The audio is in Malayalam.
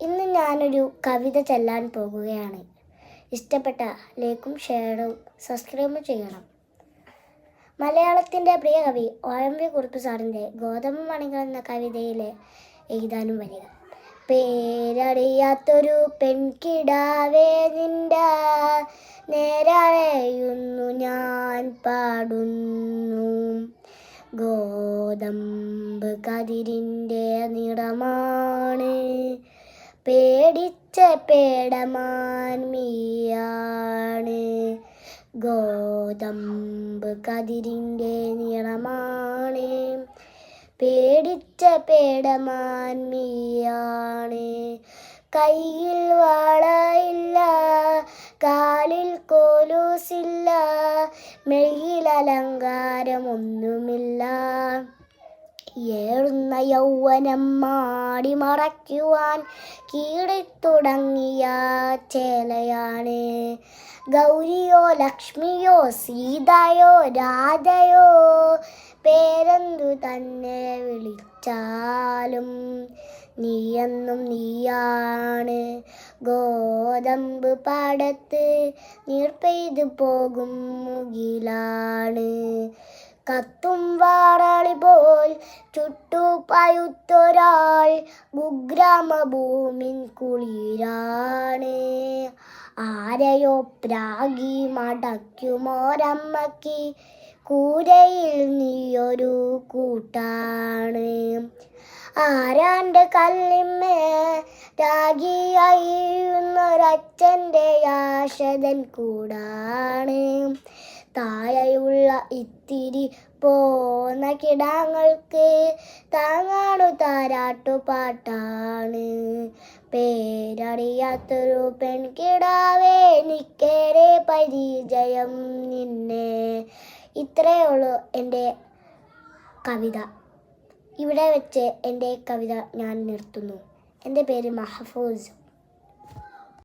ഇന്ന് ഞാനൊരു കവിത ചൊല്ലാൻ പോകുകയാണ്. ഇഷ്ടപ്പെട്ട ലൈക്കും ഷെയറും സബ്സ്ക്രൈബും ചെയ്യണം. മലയാളത്തിൻ്റെ പ്രിയ കവി OMV കുറുപ്പ് സാറിൻ്റെ ഗോതമ്പ് മണികൾ എന്ന കവിതയിലെ എഴുതാനും വരിക. പേരറിയാത്തൊരു പെൺകിടാവേ നിന്റെ നേരറിയുന്നു ഞാൻ പാടുന്നു. ഗോതമ്പ് കതിരിൻ്റെ നിറമാണ്, പേടിച്ച പേടമാൻ മീയാണ്. ഗോതമ്പ് കതിരിൻ്റെ നിറമാണ്, പേടിച്ച പേടമാൻ മീയാണ്. കയ്യിൽ വളയില്ല, കാലിൽ കോലൂസില്ല, മെയ്യിൽ അലങ്കാരമൊന്നുമില്ല. ഏറുന്ന യൗവനം മാടി മറയ്ക്കുവാൻ കീറിത്തുടങ്ങിയ ചേലയാണ്. ഗൗരിയോ ലക്ഷ്മിയോ സീതയോ രാധയോ പേരെന്തു തന്നെ വിളിച്ചാലും നീയെന്നും നീയാണ്. ഗോതമ്പ് പാടത്ത് നീർ പെയ്തു പോകും മുകിലാണ്. കത്തും വാറാളി പോൽ ചുട്ടുപഴുത്തൊരാൾ കുഗ്രാമഭൂമിൻ കുളിരാണ്. ആരെയോ പ്രാഗി മടക്കുമോരമ്മയ്ക്ക് കൂരയിൽ നീയൊരു കൂട്ടാണ്. ആരാൻ്റെ കല്ലിന്മേ രാഗിയായിരുന്നൊരച്ഛൻ്റെ ആശതൻ കൂടാണ്. താഴെയുള്ള ഇത്തിരി പോന്ന കിടാങ്ങൾക്ക് താങ്ങാണു താരാട്ടുപാട്ടാണ്. പേരറിയാത്തൊരു പെൺകിടാവേ എനിക്കേറെ പരിചയം നിന്നെ. ഇത്രയേ ഉള്ളൂ എൻ്റെ കവിത. ഇവിടെ വെച്ച് എൻ്റെ കവിത ഞാൻ നിർത്തുന്നു. എൻ്റെ പേര് മഹഫൂസ്.